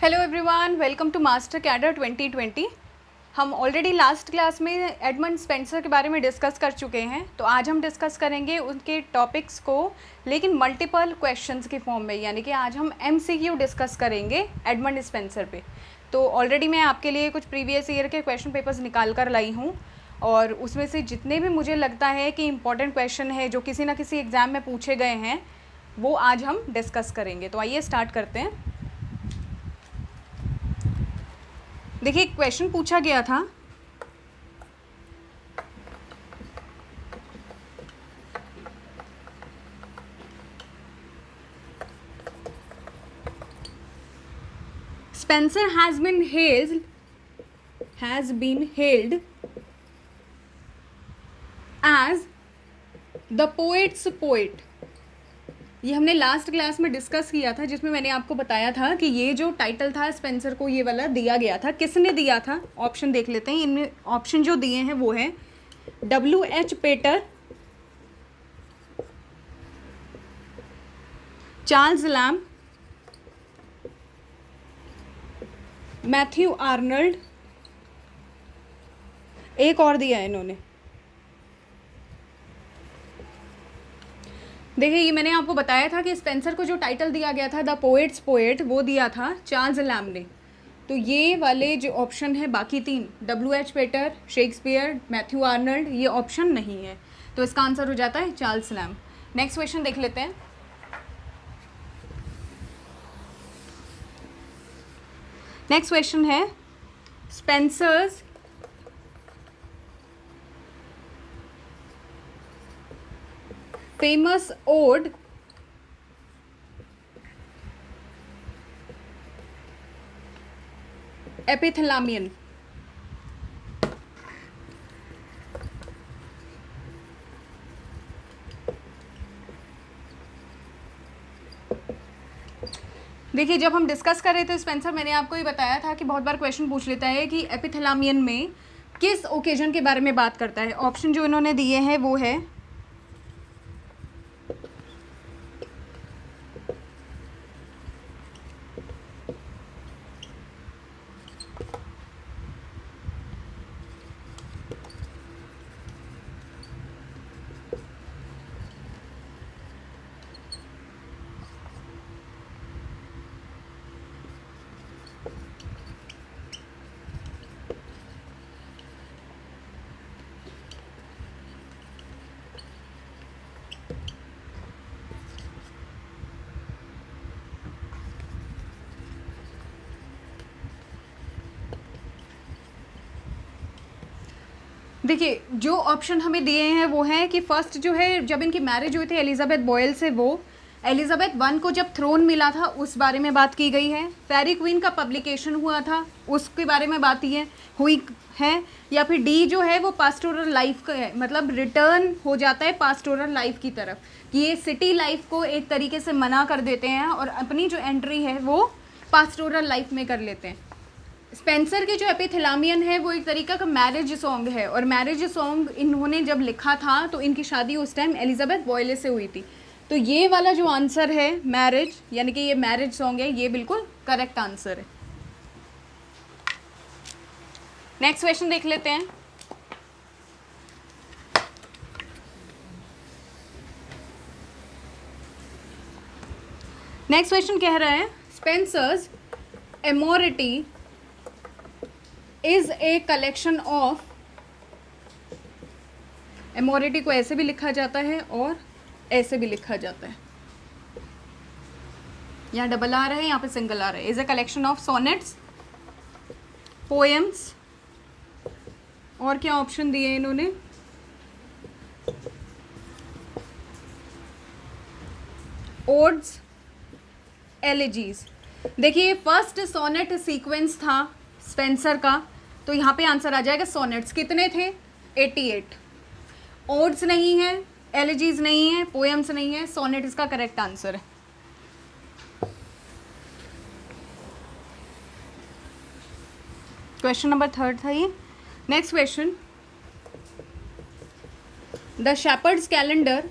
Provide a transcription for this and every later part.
Hello everyone, welcome to master cadre 2020। हम already last class में Edmund Spenser के बारे में डिस्कस कर चुके हैं, तो आज हम डिस्कस करेंगे उनके टॉपिक्स को, लेकिन मल्टीपल क्वेश्चंस के फॉर्म में, यानी कि आज हम MCQ डिस्कस करेंगे एडमंड स्पेंसर पे। तो ऑलरेडी मैं आपके लिए कुछ प्रीवियस ईयर के क्वेश्चन पेपर्स निकाल कर लाई हूँ, और उसमें से जितने भी मुझे लगता है कि इम्पॉर्टेंट क्वेश्चन है जो किसी ना किसी एग्ज़ाम में पूछे गए हैं, वो आज हम डिस्कस करेंगे। तो आइए स्टार्ट करते हैं। देखिए, क्वेश्चन पूछा गया था, Spenser has been held as the poets' poet. ये हमने लास्ट क्लास में डिस्कस किया था, जिसमें मैंने आपको बताया था कि ये जो टाइटल था स्पेंसर को, ये वाला दिया गया था। किसने दिया था? ऑप्शन देख लेते हैं। इनमें ऑप्शन जो दिए हैं वो है W.H. पेटर, चार्ल्स लैम्ब, मैथ्यू आर्नल्ड, एक और दिया है इन्होंने। देखिए, ये मैंने आपको बताया था कि स्पेंसर को जो टाइटल दिया गया था द पोएट्स पोएट, वो दिया था चार्ल्स लैम्ब ने। तो ये वाले जो ऑप्शन है, बाकी तीन, W.H. पेटर, शेक्सपियर, मैथ्यू आर्नल्ड, ये ऑप्शन नहीं है। तो इसका आंसर हो जाता है चार्ल्स लैम्ब। नेक्स्ट क्वेश्चन देख लेते हैं। नेक्स्ट क्वेश्चन है स्पेंसर्स फेमस ओड एपिथैलामियन। देखिए, जब हम डिस्कस कर रहे थे स्पेंसर, मैंने आपको ये बताया था कि बहुत बार क्वेश्चन पूछ लेता है कि एपिथैलामियन में किस ओकेजन के बारे में बात करता है। ऑप्शन जो इन्होंने दिए हैं वो है देखिए, जो ऑप्शन हमें दिए हैं वो है कि फर्स्ट जो है, जब इनकी मैरिज हुई थी एलिजाबेथ बॉयल से, वो एलिजाबेथ वन को जब थ्रोन मिला था उस बारे में बात की गई है। फेरी क्वीन का पब्लिकेशन हुआ था, उसके बारे में बात हुई है। या फिर डी जो है वो पास्टोरल लाइफ का है, मतलब रिटर्न हो जाता है पास्टोरल लाइफ की तरफ, कि ये सिटी लाइफ को एक तरीके से मना कर देते हैं और अपनी जो एंट्री है वो पास्टोरल लाइफ में कर लेते हैं। स्पेंसर के जो एपिथैलामियन है वो एक तरीका का मैरिज सॉन्ग है, और मैरिज सॉन्ग इन्होंने जब लिखा था तो इनकी शादी उस टाइम एलिजाबेथ बॉयले से हुई थी। तो ये वाला जो आंसर है मैरिज, यानी कि ये मैरिज सॉन्ग है, ये बिल्कुल करेक्ट आंसर है। नेक्स्ट क्वेश्चन देख लेते हैं। नेक्स्ट क्वेश्चन कह रहा है Spenser's Amoretti is a collection of. Amoretti को ऐसे भी लिखा जाता है और ऐसे भी लिखा जाता है, यहाँ डबल आ रहा है, यहाँ पे सिंगल आ रहा है। Is a collection of sonnets, poems, और क्या ऑप्शन दिए इन्होंने, ओड्स, एलिजीज। देखिए, फर्स्ट सोनेट सीक्वेंस था स्पेंसर का, तो यहाँ पे आंसर आ जाएगा सोनेट्स। कितने थे? 88। ओड्स नहीं है, एलिजीज नहीं है, पोएम्स नहीं है, सोनेट इसका करेक्ट आंसर है। क्वेश्चन नंबर 3 था ये। Next question, the shepherds calendar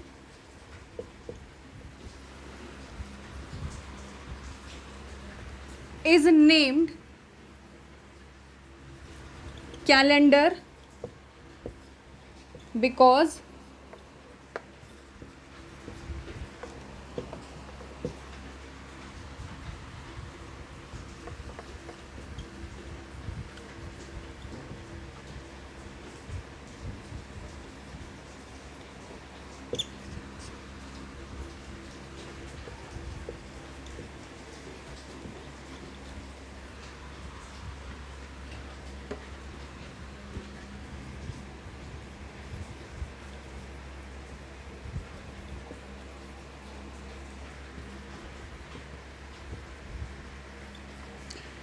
is named calendar because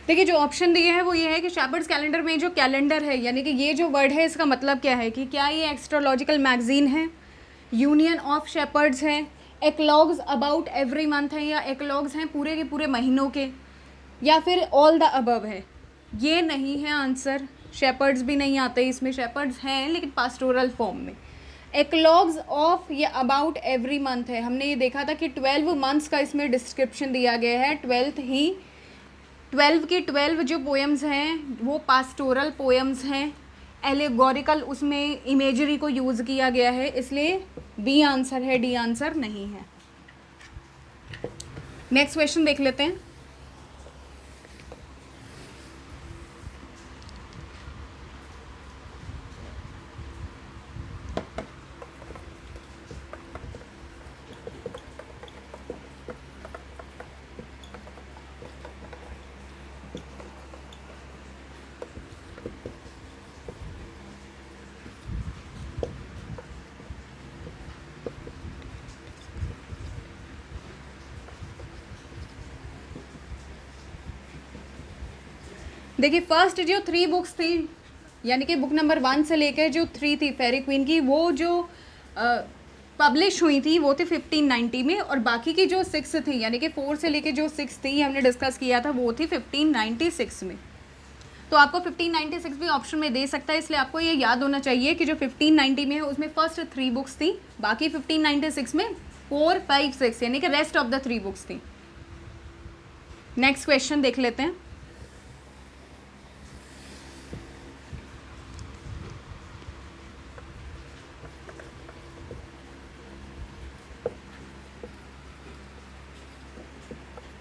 देखिए जो ऑप्शन दिए हैं वो ये है कि शेपर्ड्स कैलेंडर में जो कैलेंडर है, यानी कि ये जो वर्ड है इसका मतलब क्या है कि क्या ये एस्ट्रोलॉजिकल मैगजीन है, यूनियन ऑफ शेपर्ड्स है, एक्लॉग्स अबाउट एवरी मंथ है, या एक्लॉग्स हैं पूरे के पूरे महीनों के, या फिर ऑल द अबव है। ये नहीं है आंसर, शेपर्ड्स भी नहीं आते इसमें, शेपर्ड्स हैं लेकिन पास्टोरल फॉर्म में। एक्लॉग्स ऑफ या अबाउट एवरी मंथ है, हमने ये देखा था कि 12 मंथ्स का इसमें डिस्क्रिप्शन दिया गया है। 12 की 12 जो पोएम्स हैं वो पास्टोरल पोएम्स हैं, एलेगोरिकल उसमें इमेजरी को यूज़ किया गया है, इसलिए बी आंसर है, डी आंसर नहीं है। नेक्स्ट क्वेश्चन देख लेते हैं। देखिए फर्स्ट जो 3 बुक्स थी, यानी कि बुक नंबर 1 से लेकर जो 3 थी फेरी क्वीन की, वो जो पब्लिश हुई थी वो थी 1590 में, और बाकी की जो 6 थी यानी कि 4 से लेकर जो 6 थी हमने डिस्कस किया था वो थी 1596 में। तो आपको 1596 भी ऑप्शन में दे सकता है, इसलिए आपको ये याद होना चाहिए कि जो 1590 में है उसमें फर्स्ट 3 बुक्स थी, बाकी 1596 में 4, 5, 6 यानी कि रेस्ट ऑफ द 3 बुक्स थी। नेक्स्ट क्वेश्चन देख लेते हैं।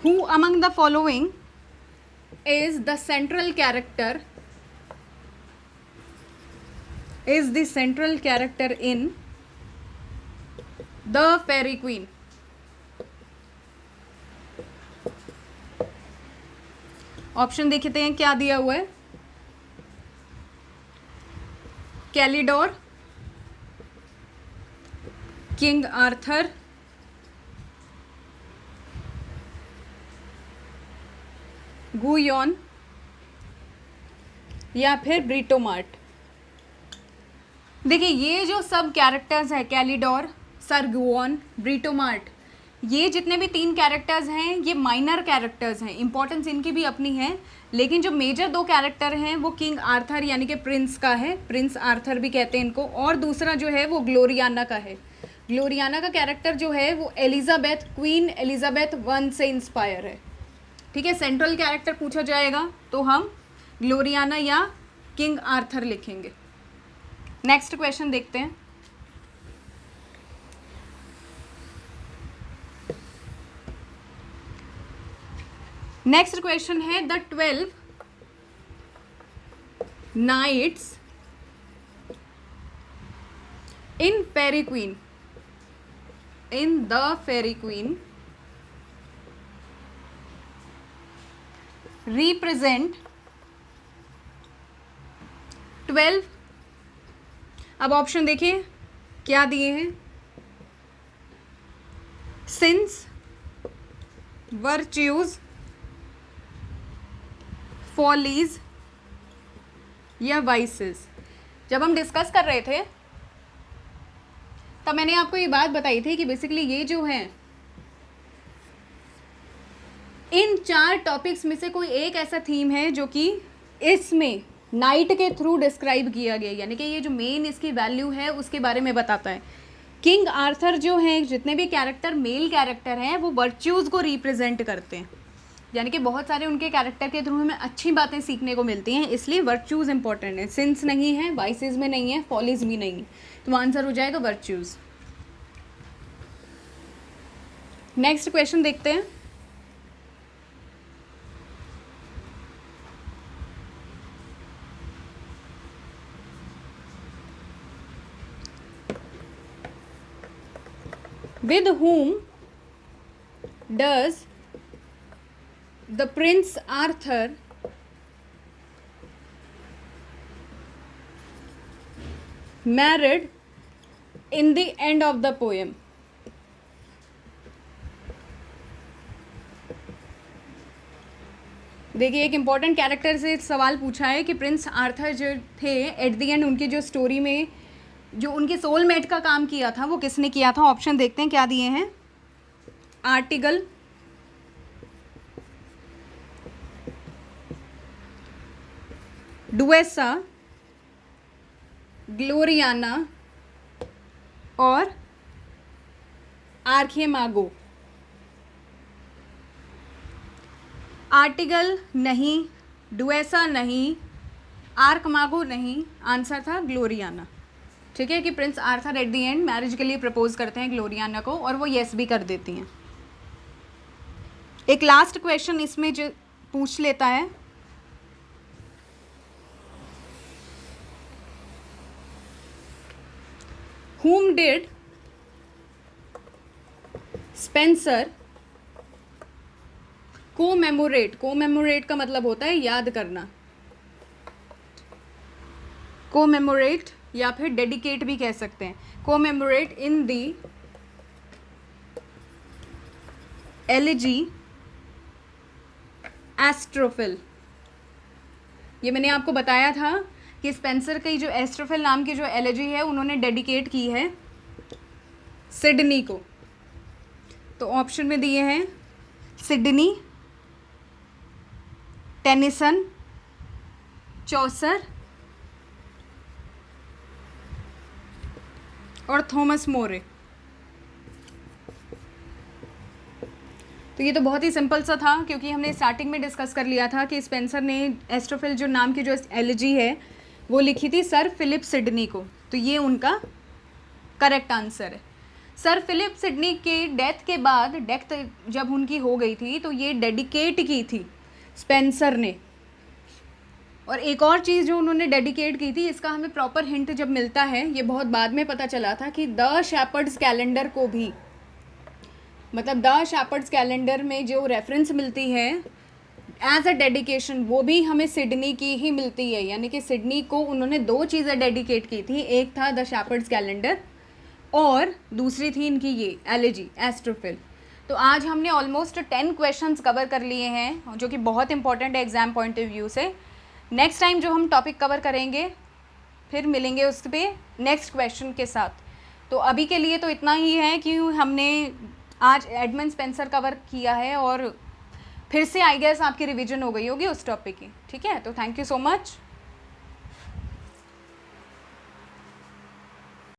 Who among the following is the central character in The Fairy Queen? Option देखते हैं क्या दिया हुआ है। कैलिडोर, किंग आर्थर, गुयोन, या फिर ब्रिटोमार्ट। देखिए ये जो सब कैरेक्टर्स है, कैलिडोर, सर गुओन, ब्रिटोमार्ट, ये जितने भी 3 कैरेक्टर्स हैं ये माइनर कैरेक्टर्स हैं, इंपॉर्टेंस इनकी भी अपनी है, लेकिन जो मेजर 2 कैरेक्टर हैं वो किंग आर्थर यानी कि प्रिंस का है, प्रिंस आर्थर भी कहते हैं इनको, और दूसरा जो है वो ग्लोरियाना का है। ग्लोरियाना का कैरेक्टर जो है वो एलिजाबेथ, क्वीन एलिजाबेथ 1 से इंस्पायर है। ठीक है, सेंट्रल कैरेक्टर पूछा जाएगा तो हम ग्लोरियाना या किंग आर्थर लिखेंगे। नेक्स्ट क्वेश्चन देखते हैं। नेक्स्ट क्वेश्चन है the 12 knights in Faerie Queene, in the Faerie Queene represent 12। अब ऑप्शन देखिए क्या दिए हैं। सिंस, वर्च्यूज, फॉलीज या वाइसेस। जब हम डिस्कस कर रहे थे तब मैंने आपको ये बात बताई थी कि बेसिकली ये जो है इन 4 टॉपिक्स में से कोई एक ऐसा थीम है जो कि इसमें नाइट के थ्रू डिस्क्राइब किया गया, यानी कि ये जो मेन इसकी वैल्यू है उसके बारे में बताता है। किंग आर्थर जो हैं, जितने भी कैरेक्टर मेल कैरेक्टर हैं वो वर्च्यूज़ को रिप्रेजेंट करते हैं, यानी कि बहुत सारे उनके कैरेक्टर के थ्रू हमें अच्छी बातें सीखने को मिलती हैं, इसलिए वर्च्यूज़ इंपॉर्टेंट है। सिंस नहीं है, वाइसेस में नहीं है, फॉलीज भी नहीं है, तो आंसर हो जाएगा वर्च्यूज़। नेक्स्ट क्वेश्चन देखते हैं। With whom does the Prince Arthur married in the end of the poem? देखिए, एक इम्पॉर्टेंट कैरेक्टर से सवाल पूछा है कि प्रिंस आर्थर जो थे एट द एंड उनकी जो स्टोरी में जो उनके सोलमेट का काम किया था वो किसने किया था। ऑप्शन देखते हैं क्या दिए हैं। आर्टिगल, डुएसा, ग्लोरियाना और आर्किमागो। आर्टिगल नहीं, डुएसा नहीं, आर्किमागो नहीं, आंसर था ग्लोरियाना। ठीक है, कि Prince Arthur at the end marriage के लिए प्रपोज करते हैं ग्लोरियाना को और वो येस भी कर देती हैं। एक लास्ट क्वेश्चन इसमें जो पूछ लेता है, whom did Spencer commemorate. Commemorate का मतलब होता है याद करना, कोमेमोरेट या फिर डेडिकेट भी कह सकते हैं। कोमेमोरेट इन दी एलिजी एस्ट्रोफिल। ये मैंने आपको बताया था कि स्पेंसर की जो एस्ट्रोफिल नाम की जो एलिजी है उन्होंने डेडिकेट की है सिडनी को। तो ऑप्शन में दिए हैं सिडनी, टेनिसन, चौसर और थॉमस मोरे। तो ये तो बहुत ही सिंपल सा था, क्योंकि हमने स्टार्टिंग में डिस्कस कर लिया था कि स्पेंसर ने एस्ट्रोफिल जो नाम की जो एलिजी है वो लिखी थी सर फिलिप सिडनी को। तो ये उनका करेक्ट आंसर है। सर फिलिप सिडनी के डेथ के बाद, डेथ जब उनकी हो गई थी तो ये डेडिकेट की थी स्पेंसर ने। और एक और चीज़ जो उन्होंने डेडिकेट की थी, इसका हमें प्रॉपर हिंट जब मिलता है, ये बहुत बाद में पता चला था कि द शेपर्ड्स कैलेंडर को भी, मतलब द शेपर्ड्स कैलेंडर में जो रेफरेंस मिलती है एज अ डेडिकेशन, वो भी हमें सिडनी की ही मिलती है। यानी कि सिडनी को उन्होंने दो चीज़ें डेडिकेट की थी, एक था द शेपर्ड्स कैलेंडर और दूसरी थी इनकी ये एलिजी एस्ट्रोफिल। तो आज हमने ऑलमोस्ट 10 क्वेश्चंस कवर कर लिए हैं, जो कि बहुत इंपॉर्टेंट है एग्ज़ाम पॉइंट ऑफ व्यू से। नेक्स्ट टाइम जो हम टॉपिक कवर करेंगे फिर मिलेंगे उस पर नेक्स्ट क्वेश्चन के साथ। तो अभी के लिए तो इतना ही है कि हमने आज एडमंड स्पेंसर कवर किया है और फिर से आई गेस आपकी रिवीजन हो गई होगी उस टॉपिक की। ठीक है, तो थैंक यू सो मच।